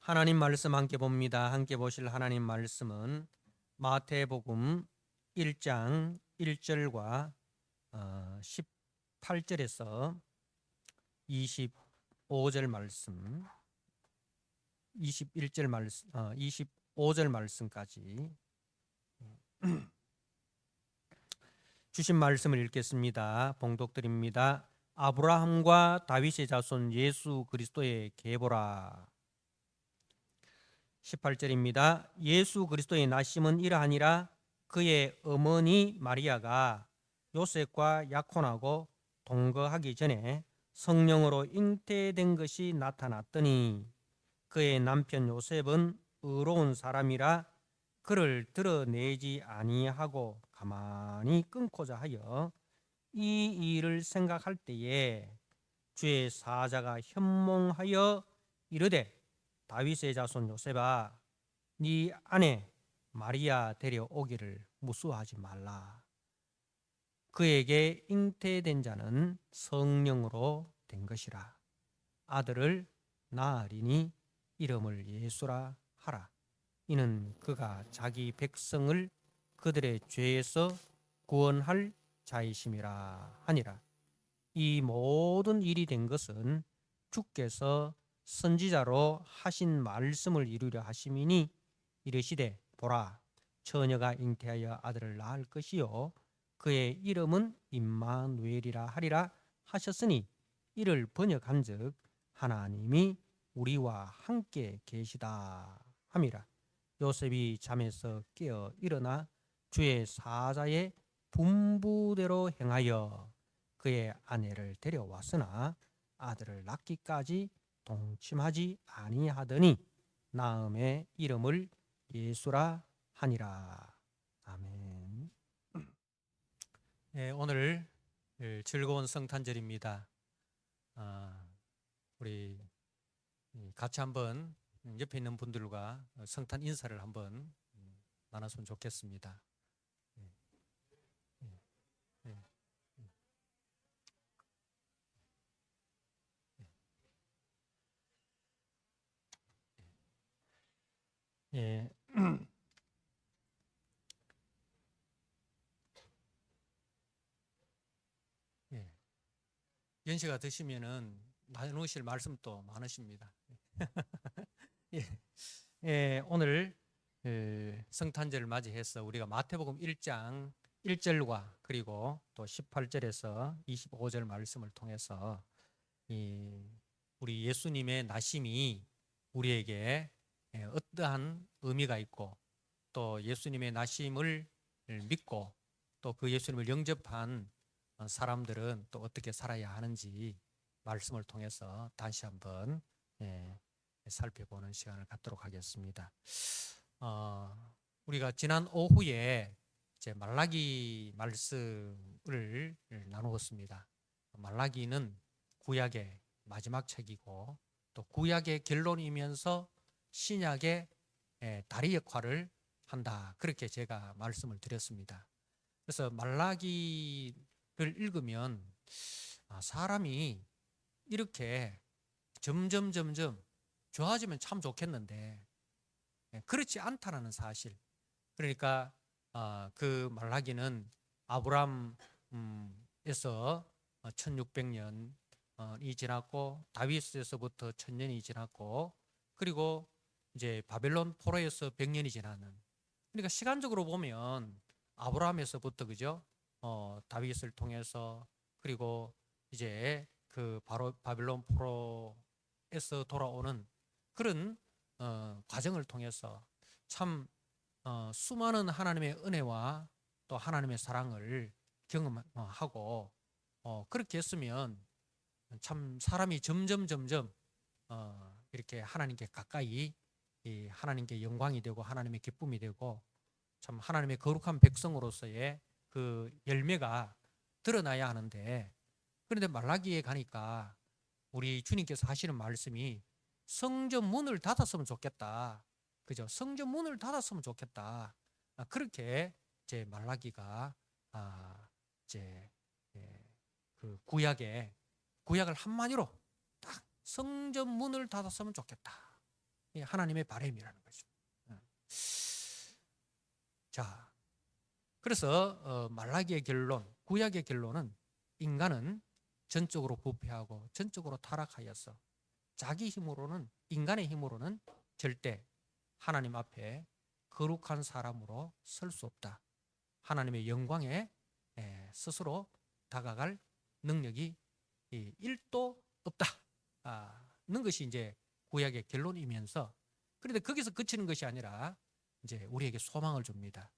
하나님 말씀 함께 봅니다. 함께 보실 하나님 말씀은 마태복음 1장 1절과 18절에서 25절 말씀, 21절 말씀, 25절 말씀까지 주신 말씀을 읽겠습니다. 봉독드립니다. 아브라함과 다윗의 자손 예수 그리스도의 계보라. 18절입니다. 예수 그리스도의 나심은 이러하니라. 그의 어머니 마리아가 요셉과 약혼하고 동거하기 전에 성령으로 잉태된 것이 나타났더니 그의 남편 요셉은 의로운 사람이라 그를 드러내지 아니하고 가만히 끊고자 하여 이 일을 생각할 때에 주의 사자가 현몽하여 이르되 다윗의 자손 요셉아, 네 아내 마리아 데려오기를 무수하지 말라. 그에게 잉태된 자는 성령으로 된 것이라. 아들을 낳으리니 이름을 예수라 하라. 이는 그가 자기 백성을 그들의 죄에서 구원할 자이심이라 하니라. 이 모든 일이 된 것은 주께서 선지자로 하신 말씀을 이루려 하심이니 이르시되 보라, 처녀가 잉태하여 아들을 낳을 것이요 그의 이름은 임마누엘이라 하리라 하셨으니 이를 번역한즉 하나님이 우리와 함께 계시다 함이라. 요셉이 잠에서 깨어 일어나 주의 사자의 분부대로 행하여 그의 아내를 데려왔으나 아들을 낳기까지 동침하지 아니하더니 나음의 이름을 예수라 하니라. 아멘. 오늘 즐거운 성탄절입니다. 우리 같이 한번 옆에 있는 분들과 성탄 인사를 한번 나눴으면 좋겠습니다. 예. 예. 연세가 드시면은 나누실 말씀도 많으십니다. 예. 예. 오늘 성탄절을 맞이해서 우리가 마태복음 1장 1절과 그리고 또 18절에서 25절 말씀을 통해서 우리 예수님의 나심이 우리에게 어떠한 의미가 있고 또 예수님의 나심을 믿고 또 그 예수님을 영접한 사람들은 또 어떻게 살아야 하는지 말씀을 통해서 다시 한번 살펴보는 시간을 갖도록 하겠습니다. 우리가 지난 오후에 이제 말라기 말씀을 나누었습니다. 말라기는 구약의 마지막 책이고 또 구약의 결론이면서 신약의 다리 역할을 한다. 그렇게 제가 말씀을 드렸습니다. 그래서 말라기를 읽으면 사람이 이렇게 점점 좋아지면 참 좋겠는데 그렇지 않다는 사실. 그러니까 그 말라기는 아브람에서 1600년이 지났고 다윗에서부터 1000년이 지났고 그리고 이제 바벨론 포로에서 100년이 지나는. 그러니까 시간적으로 보면 아브라함에서부터 그죠? 다윗을 통해서 그리고 이제 그 바로 바벨론 포로에서 돌아오는 그런 과정을 통해서 참 수많은 하나님의 은혜와 또 하나님의 사랑을 경험하고 그렇게 했으면 참 사람이 점점 이렇게 하나님께 가까이 하나님께 영광이 되고 하나님의 기쁨이 되고 참 하나님의 거룩한 백성으로서의 그 열매가 드러나야 하는데 그런데 말라기에 가니까 우리 주님께서 하시는 말씀이 성전 문을 닫았으면 좋겠다. 그죠? 성전 문을 닫았으면 좋겠다. 그렇게 이제 말라기가 이제 그 구약을 한마디로 딱 성전 문을 닫았으면 좋겠다. 하나님의 바람이라는 거죠. 자, 그래서 말라기의 결론, 구약의 결론은 인간은 전적으로 부패하고 전적으로 타락하여서 자기 힘으로는, 인간의 힘으로는 절대 하나님 앞에 거룩한 사람으로 설 수 없다. 하나님의 영광에 스스로 다가갈 능력이 1도 없다는 것이 이제 구약의 결론이면서, 그런데 거기서 그치는 것이 아니라 이제 우리에게 소망을 줍니다.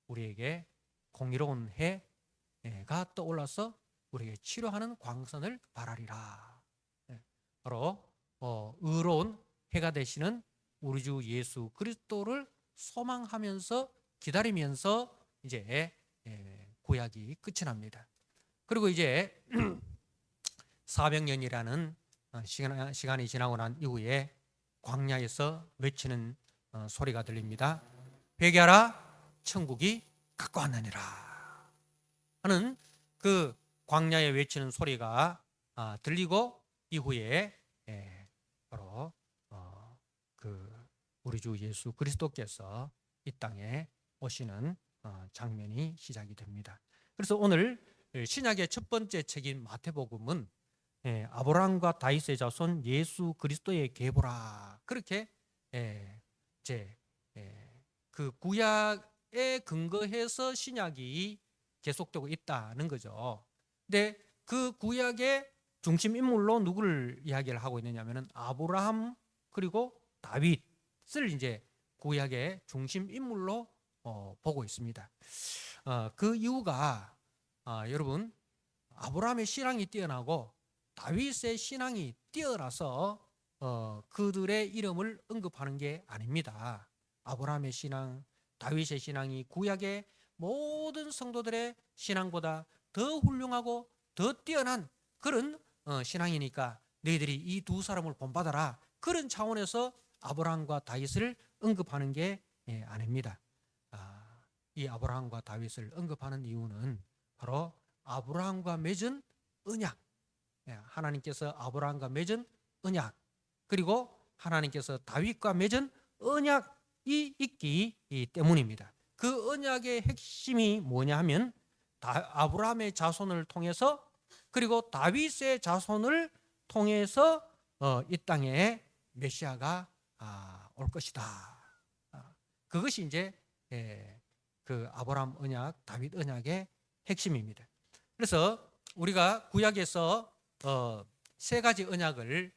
우리에게 공의로운 해가 떠올라서 우리에게 치료하는 광선을 발하리라. 바로 의로운 해가 되시는 우리 주 예수 그리스도를 소망하면서 기다리면서 이제 구약이 끝이 납니다. 그리고 이제 400년이라는 시간이 지나고 난 이후에 광야에서 외치는 소리가 들립니다. 회개하라, 천국이 가까웠느니라 하는 그 광야에 외치는 소리가 들리고 이후에 바로 그 우리 주 예수 그리스도께서 이 땅에 오시는 장면이 시작이 됩니다. 그래서 오늘 신약의 첫 번째 책인 마태복음은 아브라함과 다윗의 자손 예수 그리스도의 계보라, 그렇게 이제 그 구약에 근거해서 신약이 계속되고 있다는 거죠. 근데 그 구약의 중심 인물로 누구를 이야기를 하고 있느냐면은 아브라함 그리고 다윗을 이제 구약의 중심 인물로 보고 있습니다. 그 이유가 여러분, 아브라함의 신앙이 뛰어나고 다윗의 신앙이 뛰어나서 그들의 이름을 언급하는 게 아닙니다. 아브라함의 신앙, 다윗의 신앙이 구약의 모든 성도들의 신앙보다 더 훌륭하고 더 뛰어난 그런 신앙이니까 너희들이 이 두 사람을 본받아라, 그런 차원에서 아브라함과 다윗을 언급하는 게 아닙니다. 이 아브라함과 다윗을 언급하는 이유는 바로 아브라함과 맺은 언약, 하나님께서 아브라함과 맺은 언약, 그리고 하나님께서 다윗과 맺은 언약이 있기 때문입니다. 그 언약의 핵심이 뭐냐 하면 아브라함의 자손을 통해서 그리고 다윗의 자손을 통해서 이 땅에 메시아가 올 것이다. 그것이 이제 그 아브라함 언약, 다윗 언약의 핵심입니다. 그래서 우리가 구약에서 세 가지 언약을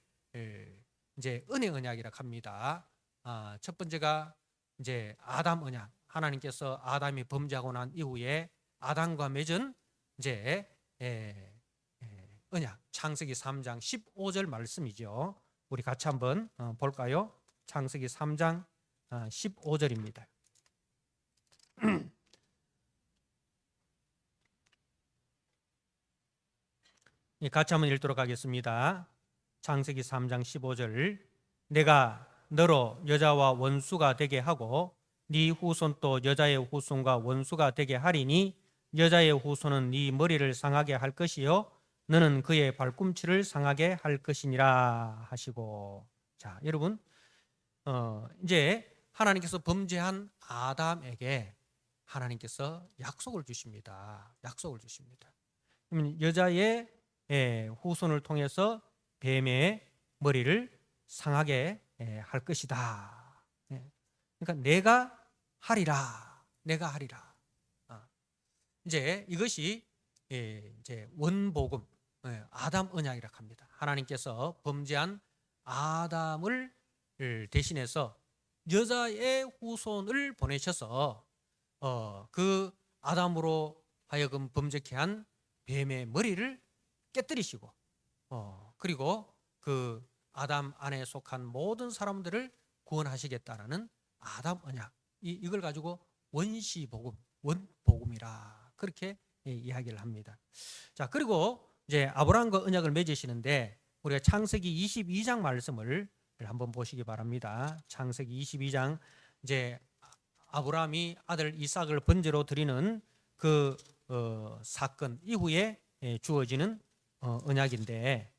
이제 은혜 언약이라고 합니다. 첫 번째가 이제 아담 언약, 하나님께서 아담이 범죄하고 난 이후에 아담과 맺은 이제 언약, 창세기 3장 15절 말씀이죠. 우리 같이 한번 볼까요? 창세기 3장 15절입니다. 같이 한번 읽도록 하겠습니다. 창세기 3장 15절. 내가 너로 여자와 원수가 되게 하고 네 후손 또 여자의 후손과 원수가 되게 하리니 여자의 후손은 네 머리를 상하게 할 것이요 너는 그의 발꿈치를 상하게 할 것이니라 하시고. 자, 여러분, 이제 하나님께서 범죄한 아담에게 하나님께서 약속을 주십니다. 약속을 주십니다. 그러면 여자의 후손을 통해서 뱀의 머리를 상하게 할 것이다. 그러니까 내가 하리라, 내가 하리라. 이제 이것이 이제 원복음, 아담 언약이라고 합니다. 하나님께서 범죄한 아담을 대신해서 여자의 후손을 보내셔서 그 아담으로 하여금 범죄케 한 뱀의 머리를 깨뜨리시고 그리고 그 아담 안에 속한 모든 사람들을 구원하시겠다라는 아담 언약, 이걸 가지고 원시복음, 원복음이라 그렇게 이야기를 합니다. 자, 그리고 이제 아브라함과 언약을 맺으시는데 우리가 창세기 22장 말씀을 한번 보시기 바랍니다. 창세기 22장, 이제 아브라함이 아들 이삭을 번제로 드리는 그 사건 이후에 주어지는 언약인데,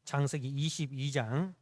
창세기 22장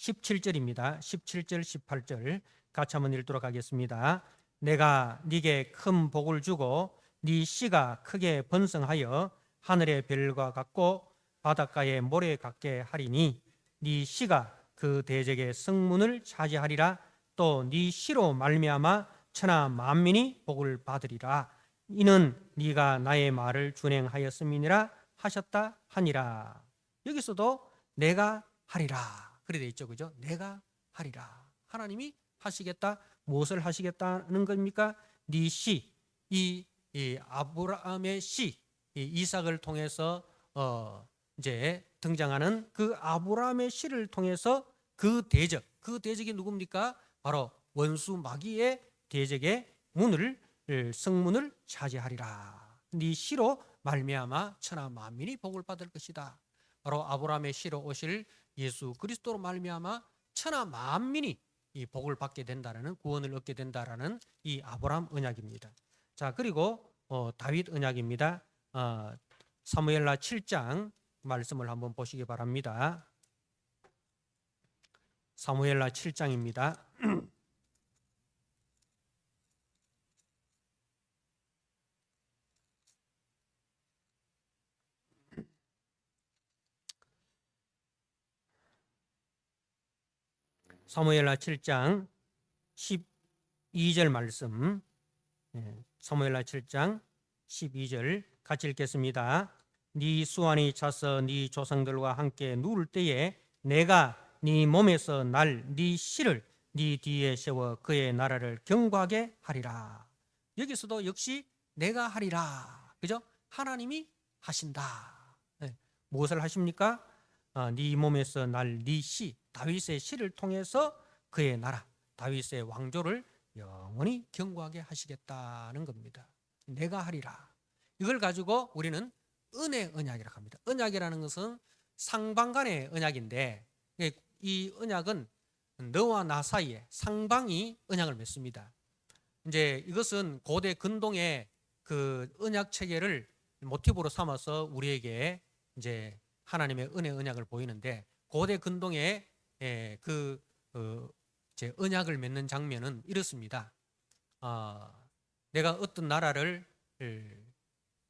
17절입니다. 17절, 18절 같이 한번 읽도록 하겠습니다. 내가 네게 큰 복을 주고 네 씨가 크게 번성하여 하늘의 별과 같고 바닷가의 모래 같게 하리니 네 씨가 그 대적의 성문을 차지하리라. 또 네 씨로 말미암아 천하 만민이 복을 받으리라. 이는 네가 나의 말을 준행하였음이니라 하셨다 하니라. 여기서도 내가 하리라 그래 돼 있죠, 그죠? 내가 하리라. 하나님이 하시겠다. 무엇을 하시겠다는 겁니까? 네 씨, 이 아브라함의 씨, 이 이삭을 통해서 이제 등장하는 그 아브라함의 씨를 통해서 그 대적이 누굽니까? 바로 원수 마귀의 대적의 문을 성문을 차지하리라. 네 씨로 말미암아 천하 만민이 복을 받을 것이다. 바로 아브라함의 씨로 오실 예수 그리스도로 말미암아 천하 만민이 이 복을 받게 된다라는, 구원을 얻게 된다라는 이 아브라함 언약입니다. 자, 그리고 다윗 언약입니다. 사무엘하 7장 말씀을 한번 보시기 바랍니다. 사무엘하 7장입니다. 사무엘하 7장 12절 말씀. 사무엘하 7장 12절 같이 읽겠습니다. 네 수완이 차서 네 조상들과 함께 누울 때에 내가 네 몸에서 날 네 씨를 네 뒤에 세워 그의 나라를 경고하게 하리라. 여기서도 역시 내가 하리라. 그죠? 하나님이 하신다. 무엇을 하십니까? 네 몸에서 날 네 씨, 다윗의 씨를 통해서 그의 나라, 다윗의 왕조를 영원히 경고하게 하시겠다는 겁니다. 내가 하리라. 이걸 가지고 우리는 은혜 언약이라고 합니다. 언약이라는 것은 상방간의 언약인데, 이 언약은 너와 나 사이에 상방이 언약을 맺습니다. 이제 이것은 고대 근동의 그 언약 체계를 모티브로 삼아서 우리에게 이제 하나님의 은혜 언약을 보이는데, 고대 근동의 제 언약을 맺는 장면은 이렇습니다. 내가 어떤 나라를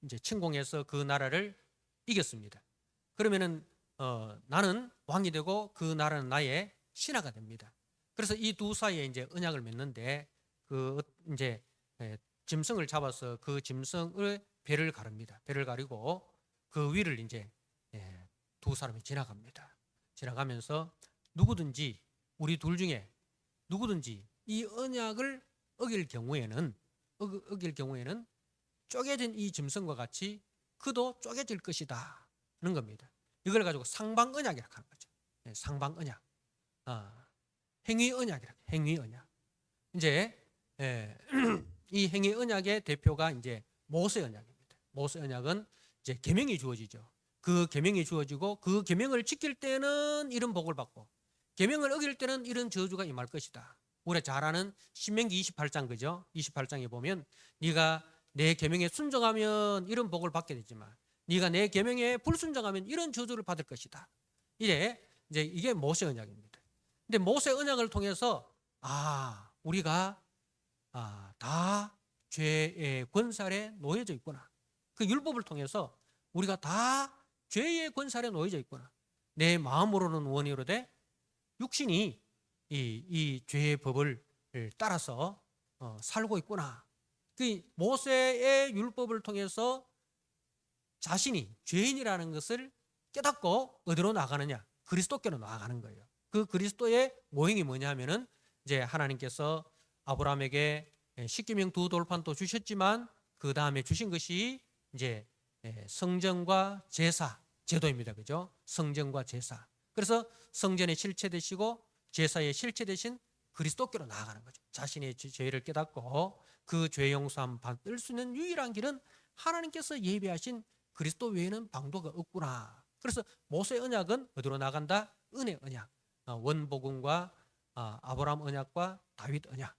이제 침공해서 그 나라를 이겼습니다. 그러면은 나는 왕이 되고 그 나라는 나의 신하가 됩니다. 그래서 이 두 사이에 이제 언약을 맺는데, 그 이제 짐승을 잡아서 그 짐승의 배를 가릅니다. 배를 가리고 그 위를 이제 두 사람이 지나갑니다. 지나가면서 누구든지 우리 둘 중에 누구든지 이 언약을 어길 경우에는 쪼개진 이 짐승과 같이 그도 쪼개질 것이다 하는 겁니다. 이걸 가지고 상방 언약이라고 하는 거죠. 상방 언약, 행위 언약이라고. 행위 언약. 이제 이 행위 언약의 대표가 이제 모세 언약입니다. 모세 언약은 이제 계명이 주어지죠. 그 계명이 주어지고 그 계명을 지킬 때는 이런 복을 받고 계명을 어길 때는 이런 저주가 임할 것이다. 우리가 잘 아는 신명기 28장, 그죠? 28장에 보면 네가 내 계명에 순종하면 이런 복을 받게 되지만 네가 내 계명에 불순종하면 이런 저주를 받을 것이다. 이제 이게 모세 언약입니다. 근데 모세 언약을 통해서 우리가 다 죄의 권살에 놓여져 있구나. 그 율법을 통해서 우리가 다 죄의 권살에 놓여져 있구나. 내 마음으로는 원이로되 육신이 이 죄의 법을 따라서 살고 있구나. 그 모세의 율법을 통해서 자신이 죄인이라는 것을 깨닫고 어디로 나가느냐? 그리스도께로 나아가는 거예요. 그 그리스도의 모형이 뭐냐면은 이제 하나님께서 아브라함에게 십계명 두 돌판도 주셨지만 그 다음에 주신 것이 이제 성전과 제사, 제도입니다. 그죠? 성전과 제사. 그래서 성전의 실체 되시고 제사의 실체 되신 그리스도께로 나아가는 거죠. 자신의 죄를 깨닫고 그 죄 용서함 받을 수 있는 유일한 길은 하나님께서 예비하신 그리스도 외에는 방도가 없구나. 그래서 모세 언약은 어디로 나간다? 은혜 언약. 원복음과 아브라함 언약과 다윗 언약,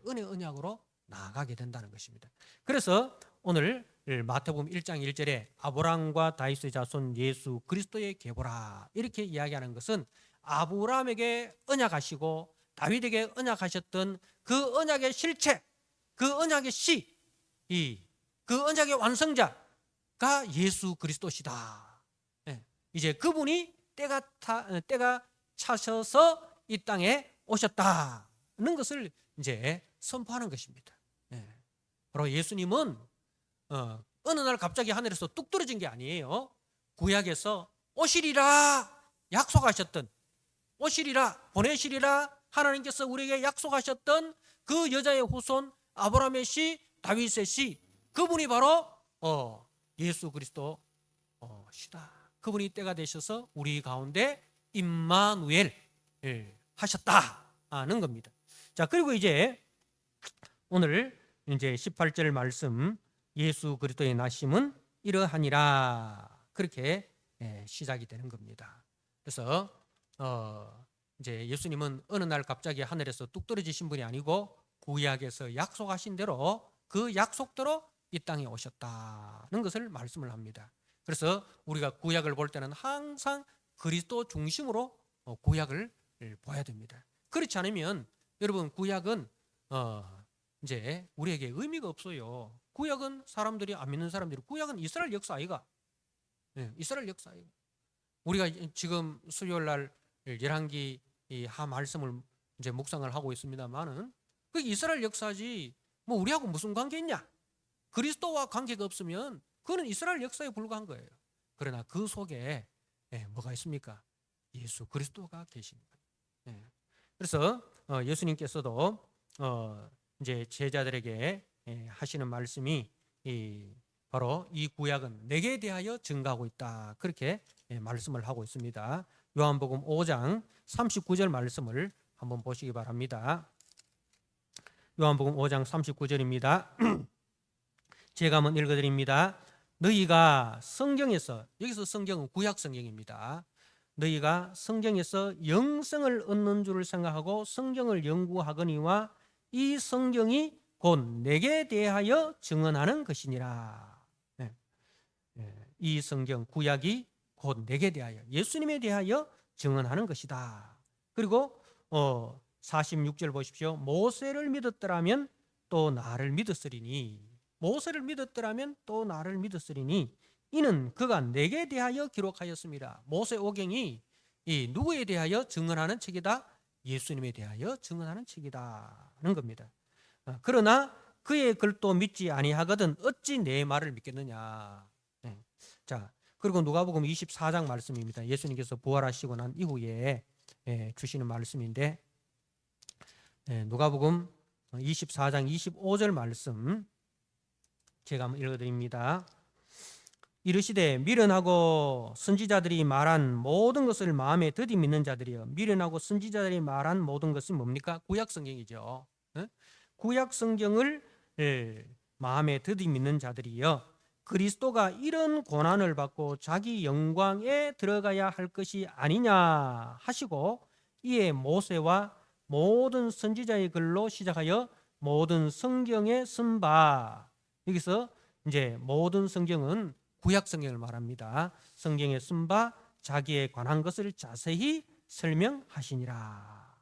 은혜 언약으로 나아가게 된다는 것입니다. 그래서 오늘 마태복음 1장 1절에 아브라함과 다윗의 자손 예수 그리스도의 계보라 이렇게 이야기하는 것은 아브라함에게 언약하시고 다윗에게 언약하셨던 그 언약의 실체, 그 언약의 씨, 그 언약의 완성자가 예수 그리스도시다. 이제 그분이 때가 차셔서 이 땅에 오셨다는 것을 이제 선포하는 것입니다. 바로 예수님은 어느 날 갑자기 하늘에서 뚝 떨어진 게 아니에요. 구약에서 오시리라 약속하셨던, 오시리라 보내시리라 하나님께서 우리에게 약속하셨던 그 여자의 후손 아브라함의 씨, 다윗의 씨, 그분이 바로 예수 그리스도 시다. 그분이 때가 되셔서 우리 가운데 임마누엘 하셨다는 겁니다. 자, 그리고 이제 오늘 이제 18절 말씀, 예수 그리스도의 나심은 이러하니라, 그렇게 시작이 되는 겁니다. 그래서 이제 예수님은 어느 날 갑자기 하늘에서 뚝 떨어지신 분이 아니고 구약에서 약속하신 대로 그 약속대로 이 땅에 오셨다는 것을 말씀을 합니다. 그래서 우리가 구약을 볼 때는 항상 그리스도 중심으로 구약을 봐야 됩니다. 그렇지 않으면 여러분 구약은 이제 우리에게 의미가 없어요. 구약은 사람들이 안 믿는 사람들이, 구약은 이스라엘 역사 아이가, 이스라엘 역사 아이가. 우리가 지금 수요일 날 열왕기 하 말씀을 이제 묵상을 하고 있습니다만은 그 이스라엘 역사지 뭐 우리하고 무슨 관계 있냐? 그리스도와 관계가 없으면 그거는 이스라엘 역사에 불과한 거예요. 그러나 그 속에 뭐가 있습니까? 예수 그리스도가 계신 거예요. 그래서 예수님께서도 이제 제자들에게 하시는 말씀이 바로 이 구약은 내게 대하여 증거하고 있다, 그렇게 말씀을 하고 있습니다. 요한복음 5장 39절 말씀을 한번 보시기 바랍니다. 요한복음 5장 39절입니다. 제가 한번 읽어드립니다. 너희가 성경에서, 여기서 성경은 구약 성경입니다. 너희가 성경에서 영생을 얻는 줄을 생각하고 성경을 연구하거니와 이 성경이 곧 내게 대하여 증언하는 것이니라. 이 성경 구약이 곧 내게 대하여, 예수님에 대하여 증언하는 것이다. 그리고 46절 보십시오. 모세를 믿었더라면 또 나를 믿었으리니, 모세를 믿었더라면 또 나를 믿었으리니 이는 그가 내게 대하여 기록하였습니다. 모세오경이 이 누구에 대하여 증언하는 책이다? 예수님에 대하여 증언하는 책이다는 겁니다. 그러나 그의 글도 믿지 아니하거든 어찌 내 말을 믿겠느냐. 자, 그리고 누가복음 24장 말씀입니다. 예수님께서 부활하시고 난 이후에 주시는 말씀인데, 누가복음 24장 25절 말씀 제가 한번 읽어드립니다. 이르시되 미련하고 선지자들이 말한 모든 것을 마음에 드디 믿는 자들이여. 미련하고 선지자들이 말한 모든 것은 뭡니까? 구약 성경이죠. 구약 성경을 마음에 드디 믿는 자들이여. 그리스도가 이런 고난을 받고 자기 영광에 들어가야 할 것이 아니냐 하시고 이에 모세와 모든 선지자의 글로 시작하여 모든 성경에 쓴 바, 여기서 이제 모든 성경은 구약 성경을 말합니다. 성경에 쓴 바 자기에 관한 것을 자세히 설명하시니라.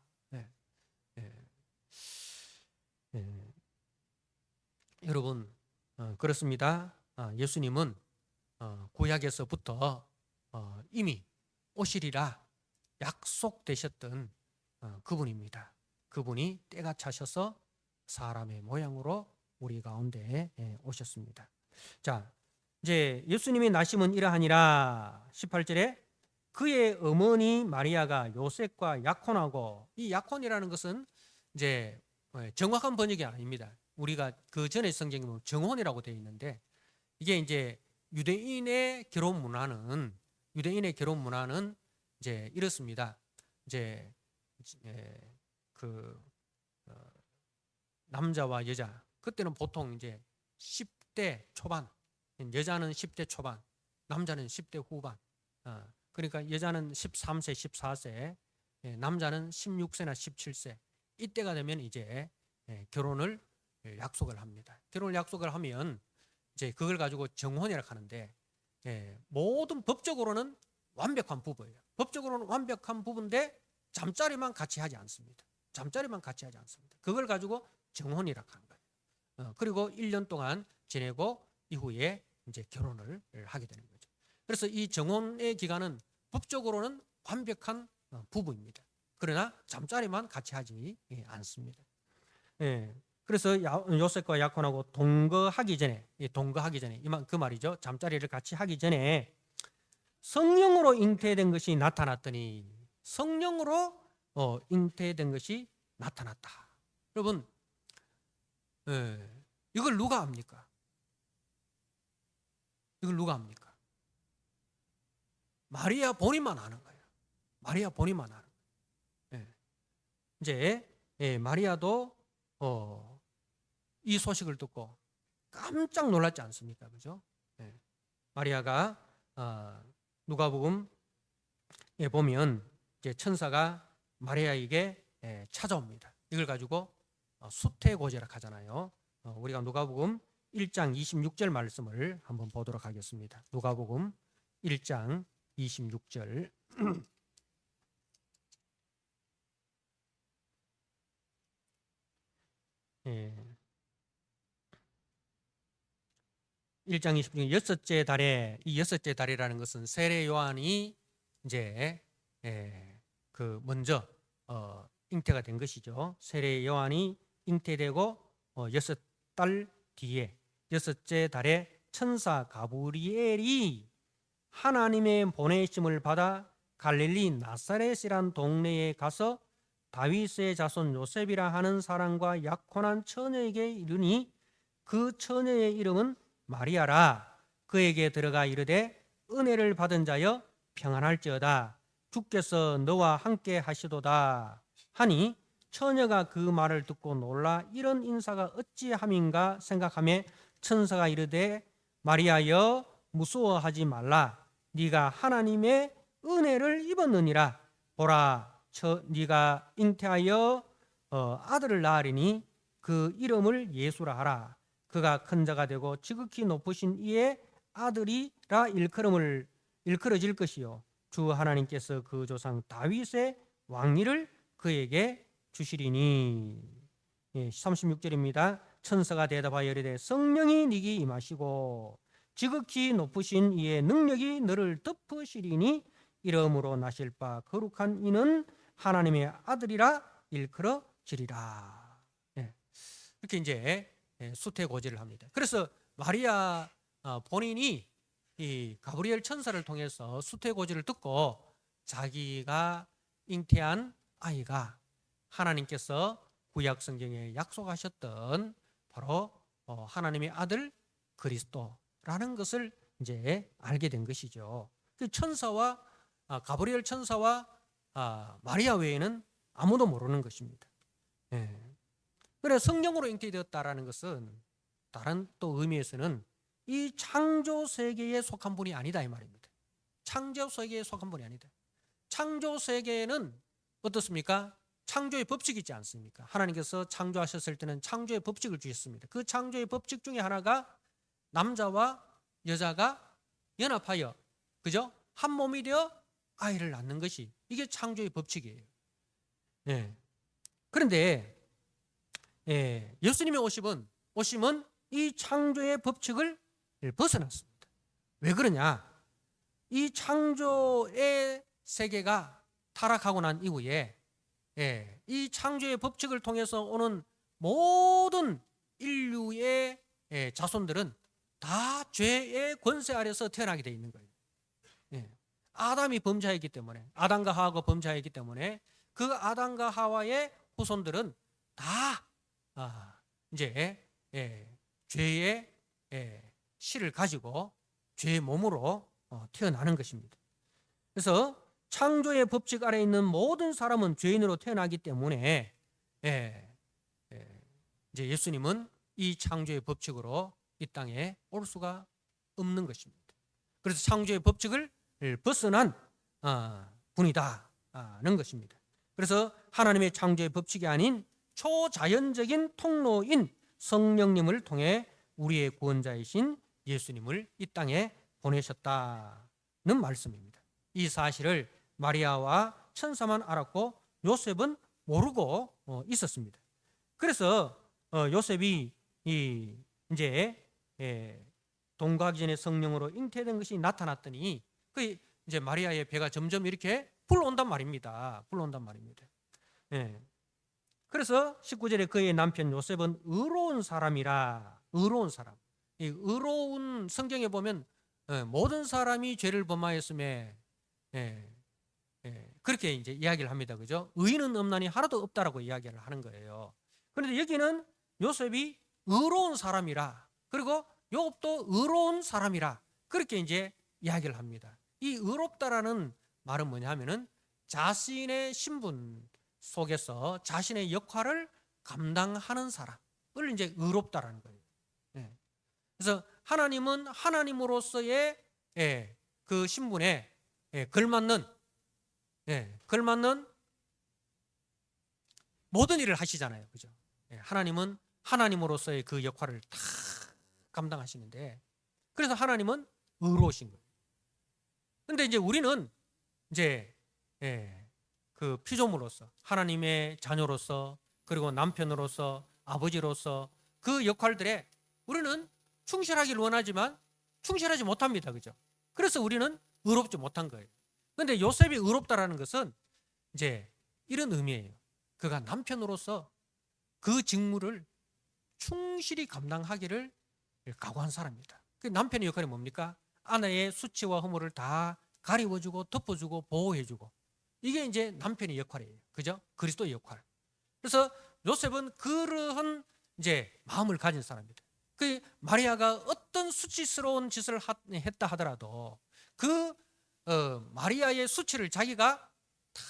여러분 그렇습니다. 예수님은 구약에서부터 이미 오시리라 약속되셨던 그분입니다. 그분이 때가 차셔서 사람의 모양으로 우리 가운데 오셨습니다. 자, 이제 예수님의 나심은 이러하니라. 18절에 그의 어머니 마리아가 요셉과 약혼하고, 이 약혼이라는 것은 이제 정확한 번역이 아닙니다. 우리가 그 전에 성경에 보면 정혼이라고 되어 있는데, 이게 이제 유대인의 결혼 문화는 이제 이렇습니다. 이제 그 남자와 여자, 그때는 보통 이제 10대 초반, 여자는 10대 초반, 남자는 10대 후반. 그러니까 여자는 13세, 14세, 남자는 16세나 17세. 이때가 되면 이제 결혼을 약속을 합니다. 결혼을 약속을 하면 이제 그걸 가지고 정혼이라고 하는데, 모든 법적으로는 완벽한 부부예요. 법적으로는 완벽한 부부인데 잠자리만 같이 하지 않습니다. 잠자리만 같이 하지 않습니다. 그걸 가지고 정혼이라고 하는 거예요. 그리고 1년 동안 지내고 이후에 이제 결혼을 하게 되는 거죠. 그래서 이 정혼의 기간은 법적으로는 완벽한 부부입니다. 그러나 잠자리만 같이 하지 않습니다. 그래서 요셉과 야콘하고 동거하기 전에 그 말이죠. 잠자리를 같이 하기 전에 성령으로 잉태된 것이 나타났더니 성령으로 잉태된 것이 나타났다. 여러분, 이걸 누가 압니까? 이걸 누가 압니까? 마리아 본인만 아는 거예요. 마리아 본인만 아는 거예요. 이제 마리아도 이 소식을 듣고 깜짝 놀랐지 않습니까? 그죠? 마리아가 누가복음에 보면 이제 천사가 마리아에게 찾아옵니다. 이걸 가지고 수태고제라고 하잖아요. 우리가 누가복음 1장 26절 말씀을 한번 보도록 하겠습니다. 누가복음 1장 26절. 1장 26절 여섯째 달에, 이 여섯째 달이라는 것은 세례 요한이 이제 먼저 잉태가 된 것이죠. 세례 요한이 잉태되고 6달 뒤에 여섯째 달에 천사 가브리엘이 하나님의 보내심을 받아 갈릴리 나사렛이란 동네에 가서 다윗의 자손 요셉이라 하는 사람과 약혼한 처녀에게 이르니 그 처녀의 이름은 마리아라. 그에게 들어가 이르되 은혜를 받은 자여 평안할지어다. 주께서 너와 함께 하시도다 하니 처녀가 그 말을 듣고 놀라 이런 인사가 어찌함인가 생각하며 천사가 이르되 마리아여 무서워하지 말라. 네가 하나님의 은혜를 입었느니라. 보라 네가 잉태하여 아들을 낳으리니 그 이름을 예수라 하라. 그가 큰 자가 되고 지극히 높으신 이의 아들이라 일컬어질 것이요 주 하나님께서 그 조상 다윗의 왕위를 그에게 주시리니. 36절입니다. 천사가 대답하여 이르되 성령이 네게 임하시고 지극히 높으신 이의 능력이 너를 덮으시리니 이름으로 나실 바 거룩한 이는 하나님의 아들이라 일컬어지리라. 이렇게 이제 수태고지를 합니다. 그래서 마리아 본인이 이 가브리엘 천사를 통해서 수태고지를 듣고 자기가 잉태한 아이가 하나님께서 구약 성경에 약속하셨던 바로 하나님의 아들 그리스도라는 것을 이제 알게 된 것이죠. 그 천사와 가브리엘 천사와 마리아 외에는 아무도 모르는 것입니다. 그래서 성령으로 잉태되었다라는 것은 다른 또 의미에서는 이 창조 세계에 속한 분이 아니다 이 말입니다. 창조 세계에 속한 분이 아니다. 창조 세계에는 어떻습니까? 창조의 법칙이 있지 않습니까? 하나님께서 창조하셨을 때는 창조의 법칙을 주셨습니다. 그 창조의 법칙 중에 하나가 남자와 여자가 연합하여 그죠? 한 몸이 되어 아이를 낳는 것이 이게 창조의 법칙이에요. 그런데 예수님의 오심은 이 창조의 법칙을 벗어났습니다. 왜 그러냐? 이 창조의 세계가 타락하고 난 이후에 이 창조의 법칙을 통해서 오는 모든 인류의 자손들은 다 죄의 권세 아래서 태어나게 되어 있는 거예요. 아담이 범죄했기 때문에 아담과 하와가 범죄했기 때문에 그 아담과 하와의 후손들은 다 이제 죄의 씨를 가지고 죄의 몸으로 태어나는 것입니다. 그래서 창조의 법칙 아래 있는 모든 사람은 죄인으로 태어나기 때문에 이제 예수님은 이 창조의 법칙으로 이 땅에 올 수가 없는 것입니다. 그래서 창조의 법칙을 벗어난 분이다는 것입니다. 그래서 하나님의 창조의 법칙이 아닌 초자연적인 통로인 성령님을 통해 우리의 구원자이신 예수님을 이 땅에 보내셨다는 말씀입니다. 이 사실을 마리아와 천사만 알았고 요셉은 모르고 있었습니다. 그래서 요셉이 이제 동거하기 전에 성령으로 잉태된 것이 나타났더니 그 이제 마리아의 배가 점점 이렇게 불러온단 말입니다. 불러온단 말입니다. 그래서 19절에 그의 남편 요셉은 의로운 사람이라. 의로운 사람. 이 의로운, 성경에 보면 모든 사람이 죄를 범하였음에 그렇게 이제 이야기를 합니다. 그죠? 의인은 없나니 하나도 없다라고 이야기를 하는 거예요. 그런데 여기는 요셉이 의로운 사람이라, 그리고 요업도 의로운 사람이라, 그렇게 이제 이야기를 합니다. 이 의롭다라는 말은 뭐냐면은 자신의 신분 속에서 자신의 역할을 감당하는 사람을 이제 의롭다라는 거예요. 그래서 하나님은 하나님으로서의 그 신분에 걸맞는 모든 일을 하시잖아요. 그죠? 하나님은 하나님으로서의 그 역할을 다 감당하시는데, 그래서 하나님은 의로우신 거예요. 근데 이제 우리는 이제 그 피조물로서, 하나님의 자녀로서, 그리고 남편으로서, 아버지로서 그 역할들에 우리는 충실하기를 원하지만 충실하지 못합니다. 그죠? 그래서 우리는 의롭지 못한 거예요. 근데 요셉이 의롭다라는 것은 이제 이런 의미예요. 그가 남편으로서 그 직무를 충실히 감당하기를 각오한 사람입니다. 그 남편의 역할이 뭡니까? 아내의 수치와 허물을 다 가리워주고 덮어주고 보호해주고, 이게 이제 남편의 역할이에요. 그죠? 그리스도의 역할. 그래서 요셉은 그러한 이제 마음을 가진 사람입니다. 그 마리아가 어떤 수치스러운 짓을 했다 하더라도 그 마리아의 수치를 자기가 다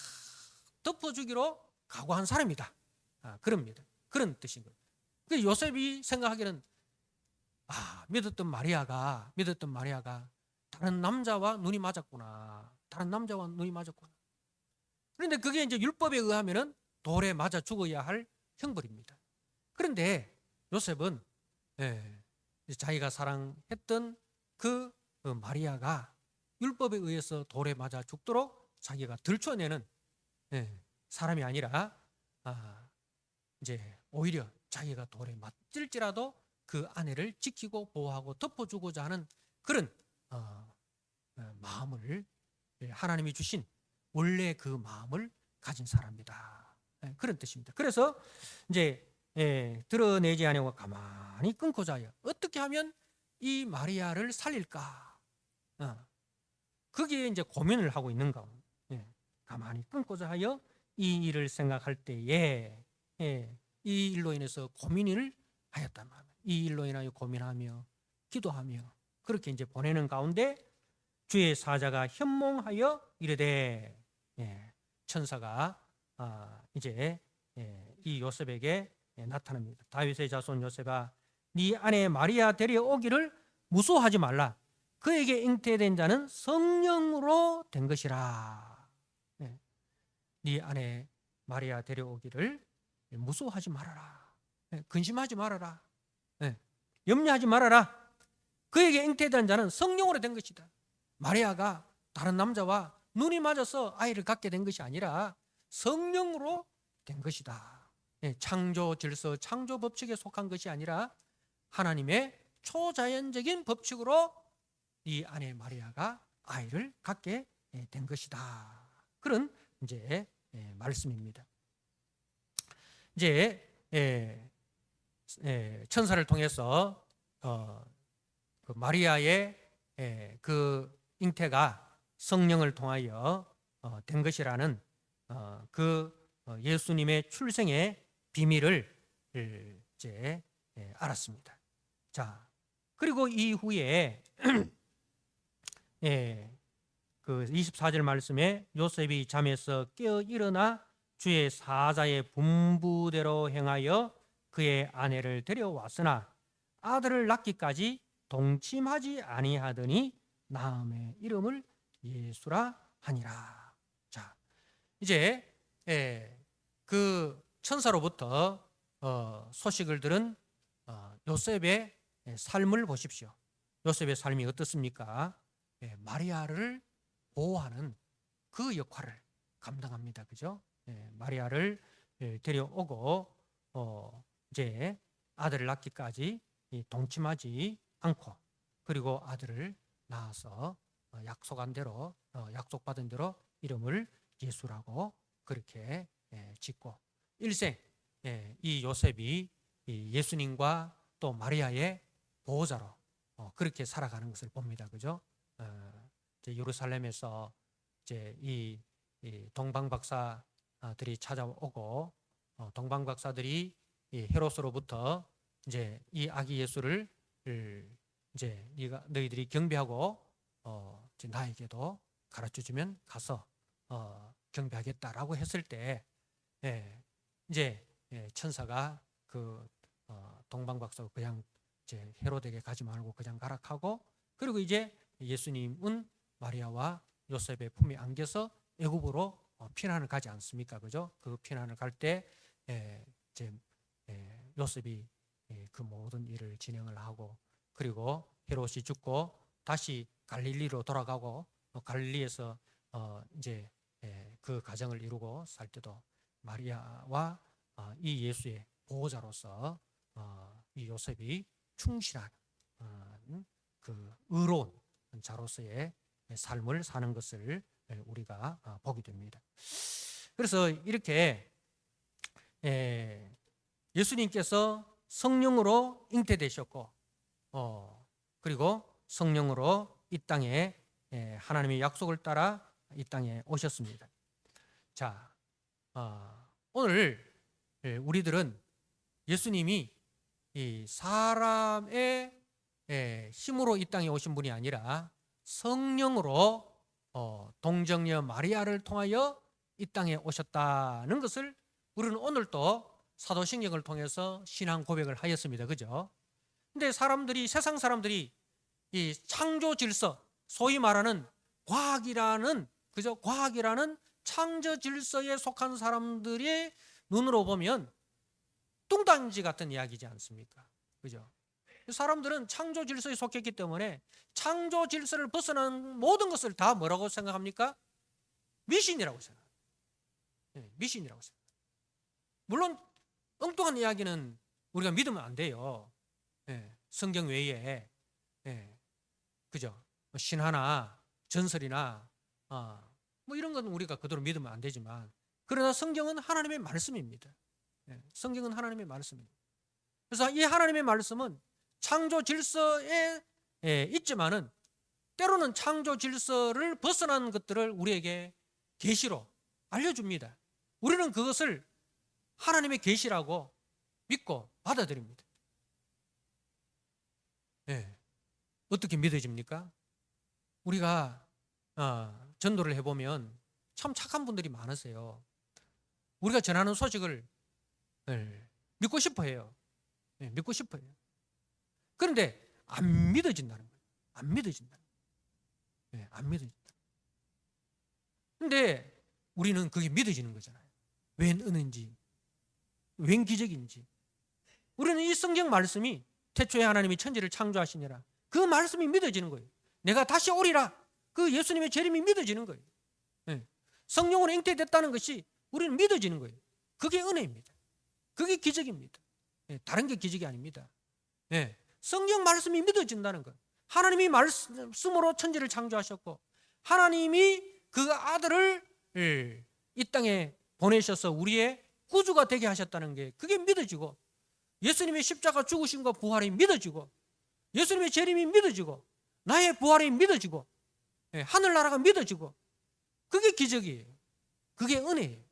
덮어주기로 각오한 사람이다. 그럽니다. 그런 뜻인 거예요. 그 요셉이 생각하기는 믿었던 마리아가 다른 남자와 눈이 맞았구나. 다른 남자와 눈이 맞았구나. 그런데 그게 이제 율법에 의하면은 돌에 맞아 죽어야 할 형벌입니다. 그런데 요셉은 자기가 사랑했던 그 마리아가 율법에 의해서 돌에 맞아 죽도록 자기가 들춰내는 사람이 아니라 이제 오히려 자기가 돌에 맞을지라도 그 아내를 지키고 보호하고 덮어주고자 하는 그런 마음을, 하나님이 주신 원래 그 마음을 가진 사람이다. 그런 뜻입니다. 그래서 이제 드러내지 아니하고 가만히 끊고자 하여 어떻게 하면 이 마리아를 살릴까? 거기에 이제 고민을 하고 있는 가운데 가만히 끊고자 하여 이 일을 생각할 때에 이 일로 인해서 고민을 하였단 말이에요. 이 일로 인하여 고민하며 기도하며 그렇게 이제 보내는 가운데 주의 사자가 현몽하여 이르되, 천사가 이제 이 요셉에게 나타납니다. 다윗의 자손 요셉아, 네 아내 마리아 데려오기를 무서워하지 말라. 그에게 잉태된 자는 성령으로 된 것이라. 네 아내 마리아 데려오기를 무서워하지 말아라. 근심하지 말아라. 염려하지 말아라. 그에게 잉태된 자는 성령으로 된 것이다. 마리아가 다른 남자와 눈이 맞아서 아이를 갖게 된 것이 아니라 성령으로 된 것이다. 창조 질서, 창조 법칙에 속한 것이 아니라 하나님의 초자연적인 법칙으로 이 아내 마리아가 아이를 갖게 된 것이다. 그런 이제 말씀입니다. 이제 천사를 통해서 그 마리아의 그 잉태가 성령을 통하여 된 것이라는 그 예수님의 출생의 비밀을 이제 알았습니다. 자, 그리고 이후에 그 24절 말씀에 요셉이 잠에서 깨어 일어나 주의 사자의 분부대로 행하여 그의 아내를 데려왔으나 아들을 낳기까지 동침하지 아니하더니 나음의 이름을 예수라 하니라. 자, 이제 그 천사로부터 소식을 들은 요셉의 삶을 보십시오. 요셉의 삶이 어떻습니까? 마리아를 보호하는 그 역할을 감당합니다. 그죠? 마리아를 데려오고 이제 아들을 낳기까지 동침하지 않고, 그리고 아들을 낳아서 약속한 대로 약속받은 대로 이름을 예수라고 그렇게 짓고, 일생 이 요셉이 이 예수님과 또 마리아의 보호자로 그렇게 살아가는 것을 봅니다. 그죠? 이제 예루살렘에서 이제 이 동방 박사들이 찾아오고, 동방 박사들이 이 헤롯으로부터 이제 이 아기 예수를 이제 너희들이 경배하고 이제 나에게도 가르쳐 주면 가서 경배하겠다라고 했을 때, 이제 천사가 그 동방 박사 그냥 이제 헤롯에게 가지 말고 그냥 가라 하고, 그리고 이제 예수님은 마리아와 요셉의 품에 안겨서 애굽으로 피난을 가지 않습니까? 그죠? 그 피난을 갈 때 이제 요셉이 그 모든 일을 진행을 하고, 그리고 헤롯이 죽고 다시 갈릴리로 돌아가고, 갈릴리에서 이제 그 가정을 이루고 살 때도 마리아와 이 예수의 보호자로서 이 요셉이 충실한 그 의로운 자로서의 삶을 사는 것을 우리가 보게 됩니다. 그래서 이렇게 예수님께서 성령으로 잉태되셨고, 그리고 성령으로 이 땅에 하나님의 약속을 따라 이 땅에 오셨습니다. 자, 오늘 우리들은 예수님이 이 사람의 힘으로 이 땅에 오신 분이 아니라 성령으로 동정녀 마리아를 통하여 이 땅에 오셨다는 것을 우리는 오늘 또 사도신경을 통해서 신앙 고백을 하였습니다. 그죠? 근데 세상 사람들이 이 창조 질서, 소위 말하는 과학이라는, 그죠? 과학이라는 창조 질서에 속한 사람들의 눈으로 보면 뚱딴지 같은 이야기지 않습니까? 그죠? 사람들은 창조 질서에 속했기 때문에 창조 질서를 벗어난 모든 것을 다 뭐라고 생각합니까? 미신이라고 생각합니다. 미신이라고 생각합니다. 물론 엉뚱한 이야기는 우리가 믿으면 안 돼요. 성경 외에 그죠? 신화나 전설이나 뭐 이런 건 우리가 그대로 믿으면 안 되지만, 그러나 성경은 하나님의 말씀입니다. 성경은 하나님의 말씀입니다. 그래서 이 하나님의 말씀은 창조 질서에 있지만은 때로는 창조 질서를 벗어난 것들을 우리에게 계시로 알려줍니다. 우리는 그것을 하나님의 계시라고 믿고 받아들입니다. 어떻게 믿어집니까? 우리가 전도를 해보면 참 착한 분들이 많으세요. 우리가 전하는 소식을 믿고 싶어 해요. 믿고 싶어 해요. 그런데 안 믿어진다는 거예요. 안 믿어진다는 거예요. 안 믿어진다. 근데 우리는 그게 믿어지는 거잖아요. 웬 은인지, 웬 기적인지. 우리는 이 성경 말씀이 태초에 하나님이 천지를 창조하시니라, 그 말씀이 믿어지는 거예요. 내가 다시 오리라, 그 예수님의 재림이 믿어지는 거예요. 성령으로 잉태됐다는 것이 우리는 믿어지는 거예요. 그게 은혜입니다. 그게 기적입니다. 다른 게 기적이 아닙니다. 성경 말씀이 믿어진다는 것. 하나님이 말씀으로 천지를 창조하셨고, 하나님이 그 아들을 이 땅에 보내셔서 우리의 구주가 되게 하셨다는 게, 그게 믿어지고, 예수님의 십자가 죽으심과 부활이 믿어지고, 예수님의 재림이 믿어지고, 나의 부활이 믿어지고, 하늘나라가 믿어지고, 그게 기적이에요. 그게 은혜예요.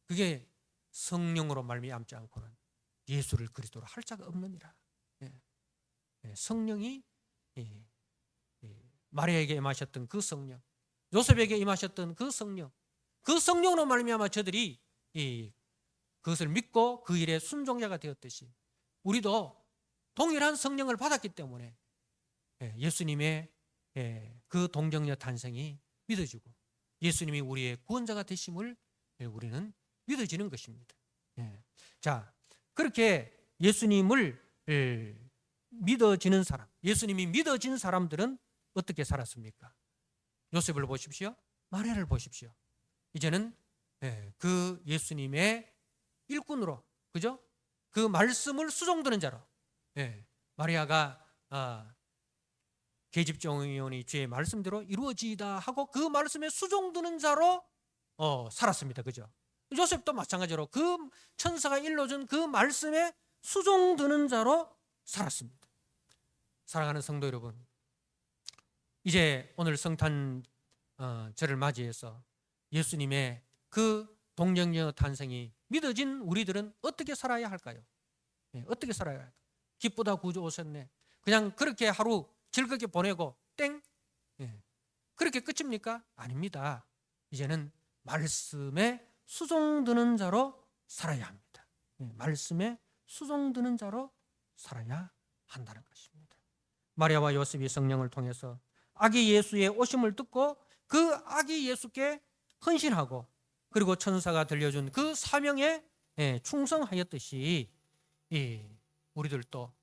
그게 성령으로 말미암지 않고는 예수를 그리스도로 할 자가 없느니라. 성령이 마리아에게 임하셨던 그 성령, 요셉에게 임하셨던 그 성령, 그 성령으로 말미암아 저들이 그것을 믿고 그 일에 순종자가 되었듯이, 우리도 동일한 성령을 받았기 때문에 예수님의 그 동정녀 탄생이 믿어지고, 예수님이 우리의 구원자가 되심을 우리는 믿어지는 것입니다. 자, 그렇게 예수님을 믿어지는 사람, 예수님이 믿어진 사람들은 어떻게 살았습니까? 요셉을 보십시오. 마리아를 보십시오. 이제는 그 예수님의 일꾼으로, 그죠? 그 말씀을 수종드는 자로, 마리아가 계집종이오니 주의 말씀대로 이루어지이다 하고 그 말씀에 수종드는 자로 살았습니다. 그죠? 요셉도 마찬가지로 그 천사가 일러준 그 말씀에 수종드는 자로 살았습니다. 사랑하는 성도 여러분, 이제 오늘 성탄절을 맞이해서 예수님의 그 동정녀 탄생이 믿어진 우리들은 어떻게 살아야 할까요? 어떻게 살아야 할까요? 기쁘다 구주 오셨네. 그냥 그렇게 하루 즐겁게 보내고 땡? 그렇게 끝입니까? 아닙니다. 이제는 말씀에 수종드는 자로 살아야 합니다. 말씀에 수종드는 자로 살아야 한다는 것입니다. 마리아와 요셉이 성령을 통해서 아기 예수의 오심을 듣고 그 아기 예수께 헌신하고 그리고 천사가 들려준 그 사명에 충성하였듯이 우리들도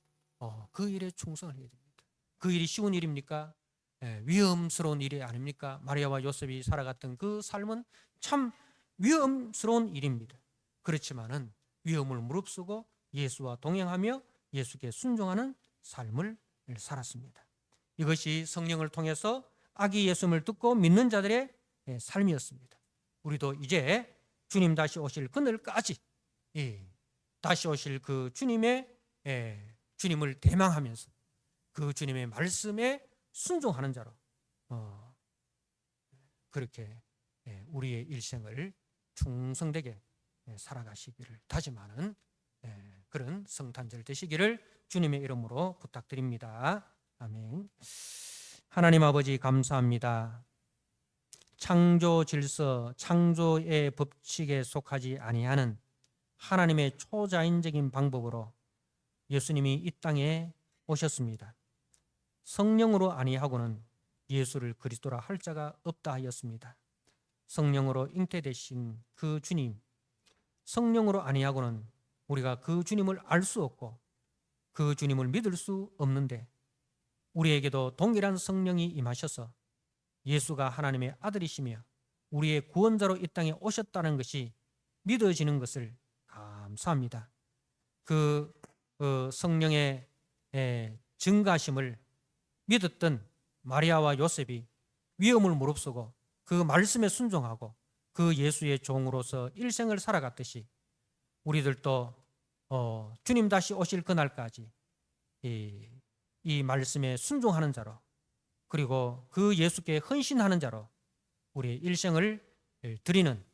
그 일에 충성을 해야 됩니다. 그 일이 쉬운 일입니까? 위험스러운 일이 아닙니까? 마리아와 요셉이 살아갔던 그 삶은 참 위험스러운 일입니다. 그렇지만은 위험을 무릅쓰고 예수와 동행하며 예수께 순종하는 삶을 살았습니다. 이것이 성령을 통해서 아기 예수님을 듣고 믿는 자들의 삶이었습니다. 우리도 이제 주님 다시 오실 그날까지 다시 오실 그 주님을 대망하면서 그 주님의 말씀에 순종하는 자로 그렇게 우리의 일생을 충성되게 살아가시기를 다짐하는 그런 성탄절 되시기를 주님의 이름으로 부탁드립니다. 아멘. 하나님 아버지 감사합니다. 창조 질서, 창조의 법칙에 속하지 아니하는 하나님의 초자연적인 방법으로 예수님이 이 땅에 오셨습니다. 성령으로 아니하고는 예수를 그리스도라 할 자가 없다 하였습니다. 성령으로 잉태되신 그 주님, 성령으로 아니하고는 우리가 그 주님을 알 수 없고 그 주님을 믿을 수 없는데 우리에게도 동일한 성령이 임하셔서 예수가 하나님의 아들이시며 우리의 구원자로 이 땅에 오셨다는 것이 믿어지는 것을 감사합니다. 그 성령의 증가심을 믿었던 마리아와 요셉이 위험을 무릅쓰고 그 말씀에 순종하고 그 예수의 종으로서 일생을 살아갔듯이 우리들도 주님 다시 오실 그날까지 이 말씀에 순종하는 자로 그리고 그 예수께 헌신하는 자로 우리의 일생을 드리는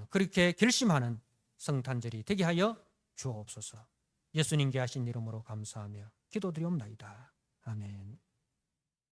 그렇게 결심하는 성탄절이 되게 하여 주옵소서. 예수님께 하신 이름으로 감사하며 기도드리옵나이다. 아멘.